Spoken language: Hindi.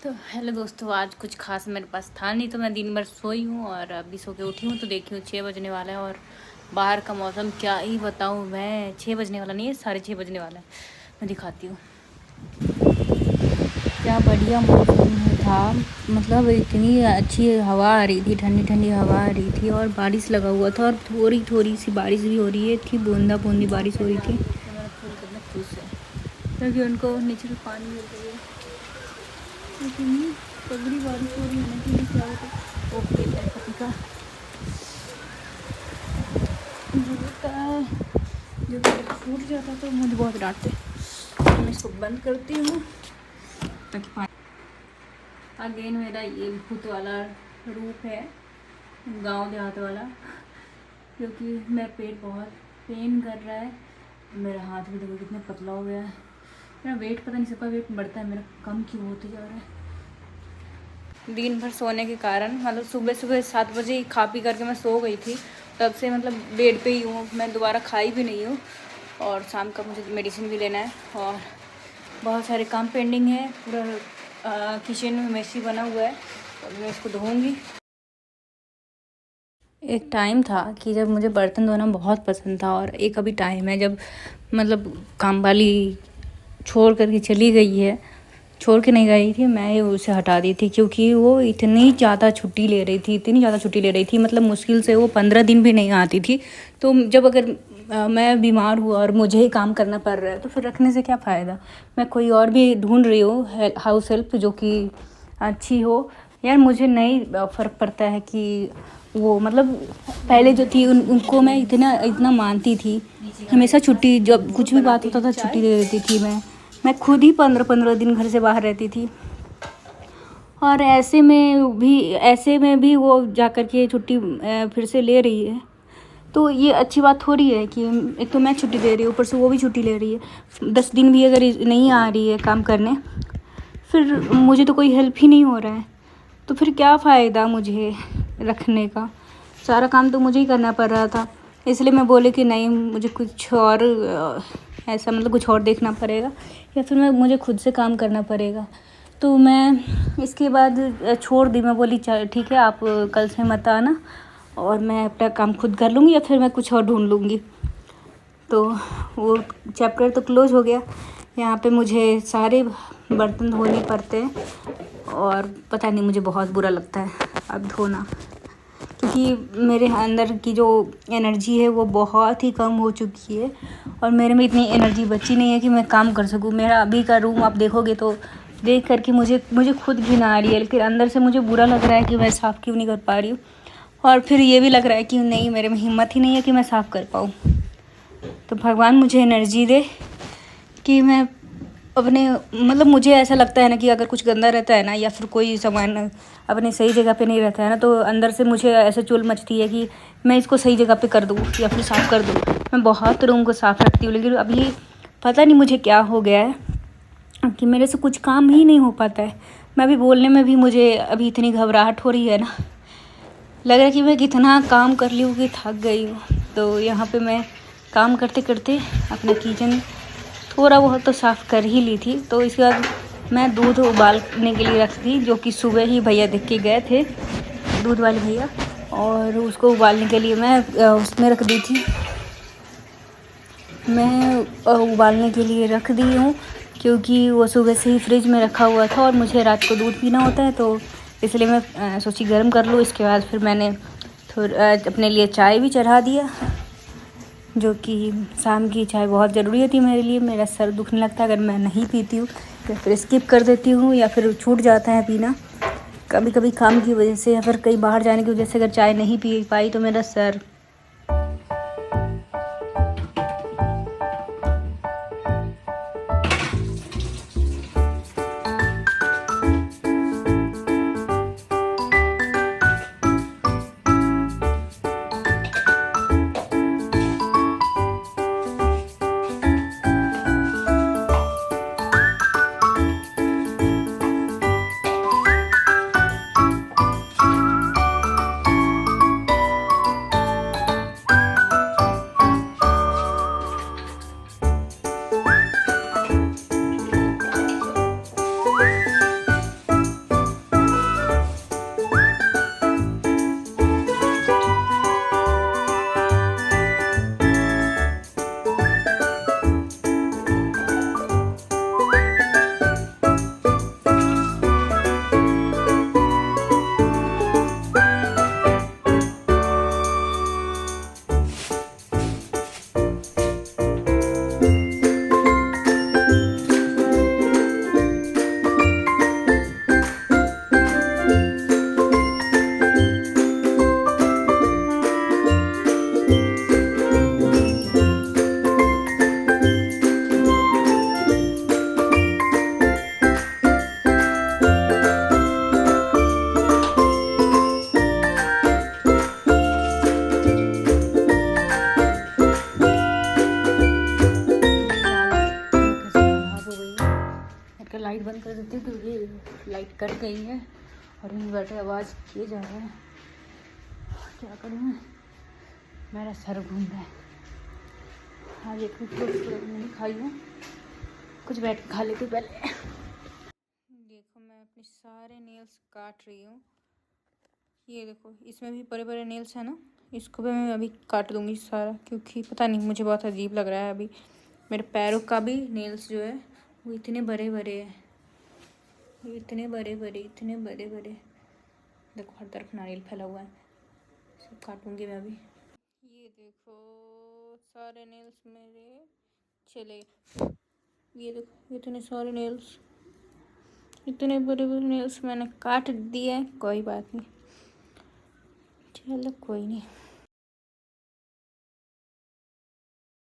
तो हेलो दोस्तों, आज कुछ खास मेरे पास था नहीं, तो मैं दिन भर सोई हूँ और अभी सो के उठी हूँ। तो देखी हूँ 6 बजने वाला है और बाहर का मौसम क्या ही बताऊँ मैं। 6 बजने वाला नहीं है, 6:30 बजने वाला है। मैं दिखाती हूँ क्या बढ़िया मौसम था। मतलब इतनी अच्छी हवा आ रही थी, ठंडी ठंडी हवा आ रही थी और बारिश लगा हुआ था और थोड़ी थोड़ी सी बारिश भी हो रही है थी, बूंदा बूंदी बारिश हो रही थी। तो मेरा फूल कितना खुश है क्योंकि उनको नीचे में पानी मिल रही है। इतनी तगड़ी बारिश हो रही है ना कि क्या होता। ओके, मेरे पति का जूता जो छूट जाता तो मुझे बहुत डांटते। मैं इसको बंद करती हूँ ताकि पानी। अगेन मेरा ये भूत वाला रूप है, गांव देहात वाला, क्योंकि मेरा पेट बहुत पेन कर रहा है। मेरा हाथ भी देखो कितना पतला हो गया है। मेरा वेट पता नहीं, सबका वेट बढ़ता है, मेरा कम क्यों होते जा रहा है। दिन भर सोने के कारण मतलब सुबह सुबह 7 बजे खा पी करके मैं सो गई थी। तब से मतलब बेड पे ही हूँ, मैं दोबारा खाई भी नहीं हूँ। और शाम का मुझे मेडिसिन भी लेना है और बहुत सारे काम पेंडिंग है। पूरा किचन में मेसी बना हुआ है और मैं इसको धोऊंगी। एक टाइम था कि जब मुझे बर्तन धोना बहुत पसंद था और एक अभी टाइम है जब मतलब काम वाली छोड़ करके चली गई है। छोड़ के नहीं गई थी, मैं उसे हटा दी थी क्योंकि वो इतनी ज़्यादा छुट्टी ले रही थी, इतनी ज़्यादा छुट्टी ले रही थी। मतलब मुश्किल से वो 15 दिन भी नहीं आती थी। तो जब अगर मैं बीमार हुआ और मुझे ही काम करना पड़ रहा है तो फिर रखने से क्या फ़ायदा। मैं कोई और भी ढूंढ रही हूँ हाउस हेल्प जो कि अच्छी हो। यार मुझे नहीं फ़र्क पड़ता है कि वो मतलब पहले जो थी उनको मैं इतना इतना मानती थी। हमेशा छुट्टी, जब कुछ भी बात होता था छुट्टी दे देती थी। मैं खुद ही 15-15 दिन घर से बाहर रहती थी और ऐसे में भी वो जा कर के छुट्टी फिर से ले रही है। तो ये अच्छी बात थोड़ी है कि एक तो मैं छुट्टी दे रही हूँ, ऊपर से वो भी छुट्टी ले रही है। 10 दिन भी अगर नहीं आ रही है काम करने, फिर मुझे तो कोई हेल्प ही नहीं हो रहा है। तो फिर क्या फ़ायदा मुझे रखने का। सारा काम तो मुझे ही करना पड़ रहा था। इसलिए मैं बोली कि नहीं, मुझे कुछ और ऐसा मतलब कुछ और देखना पड़ेगा या फिर मुझे खुद से काम करना पड़ेगा। तो मैं इसके बाद छोड़ दी। मैं बोली चल ठीक है, आप कल से मत आना और मैं अपना काम खुद कर लूँगी या फिर मैं कुछ और ढूंढ लूँगी। तो वो चैप्टर तो क्लोज़ हो गया। यहाँ पे मुझे सारे बर्तन धोने पड़ते हैं और पता नहीं मुझे बहुत बुरा लगता है अब धोना, क्योंकि मेरे अंदर की जो एनर्जी है वो बहुत ही कम हो चुकी है और मेरे में इतनी एनर्जी बची नहीं है कि मैं काम कर सकूँ। मेरा अभी का रूम आप देखोगे तो देख करके मुझे खुद घिन आ रही है, लेकिन अंदर से मुझे बुरा लग रहा है कि मैं साफ़ क्यों नहीं कर पा रही हूँ। और फिर ये भी लग रहा है कि नहीं, मेरे में हिम्मत ही नहीं है कि मैं साफ़ कर पाऊँ। तो भगवान मुझे एनर्जी दे कि मैं अपने मतलब मुझे ऐसा लगता है ना कि अगर कुछ गंदा रहता है ना या फिर कोई सामान अपने सही जगह पे नहीं रहता है ना, तो अंदर से मुझे ऐसे चुल मचती है कि मैं इसको सही जगह पे कर दूँ या फिर साफ़ कर दूँ। मैं बहुत रूम को साफ़ रखती हूँ, लेकिन अभी पता नहीं मुझे क्या हो गया है कि मेरे से कुछ काम ही नहीं हो पाता है। मैं अभी बोलने में भी मुझे अभी इतनी घबराहट हो रही है ना, लग रहा है कि मैं कितना काम कर ली हूँ कि थक गई हूँ। तो यहाँ पे मैं काम करते करते अपना किचन थोड़ा बहुत तो साफ़ कर ही ली थी। तो इसके बाद मैं दूध उबालने के लिए रख दी, जो कि सुबह ही भैया देख के गए थे, दूध वाले भैया, और उसको उबालने के लिए मैं उसमें रख दी थी। मैं उबालने के लिए रख दी हूँ क्योंकि वो सुबह से ही फ्रिज में रखा हुआ था और मुझे रात को दूध पीना होता है, तो इसलिए मैं सोची गर्म कर लूँ। इसके बाद फिर मैंने थोड़ा अपने लिए चाय भी चढ़ा दिया, जो कि शाम की चाय बहुत ज़रूरी होती है मेरे लिए। मेरा सर दुखने लगता है अगर मैं नहीं पीती हूँ, या फिर स्किप कर देती हूँ या फिर छूट जाता है पीना कभी कभी काम की वजह से या फिर कहीं बाहर जाने की वजह से। अगर चाय नहीं पी पाई तो मेरा सर लाइट कट गई है और इन्वर्टर आवाज़ किए जा रहा है। क्या करूँ मैं, मेरा सर घूम रहा है। हाँ देखो कुछ नहीं खाई हूँ, कुछ बैठ के खा लेती पहले। देखो मैं अपने सारे नेल्स काट रही हूँ। ये देखो इसमें भी बड़े बड़े नेल्स हैं ना, इसको भी मैं अभी काट दूँगी सारा, क्योंकि पता नहीं मुझे बहुत अजीब लग रहा है। अभी मेरे पैरों का भी नेल्स जो है वो इतने बड़े बड़े हैं, इतने बड़े बड़े, इतने बड़े बड़े। देखो हर तरफ नारियल फैला हुआ है, सब काटूंगी मैं अभी। ये देखो सारे नेल्स मेरे चले। ये देखो इतने सारे नेल्स, इतने बड़े बड़े नेल्स मैंने काट दिए। कोई बात नहीं, चलो कोई नहीं।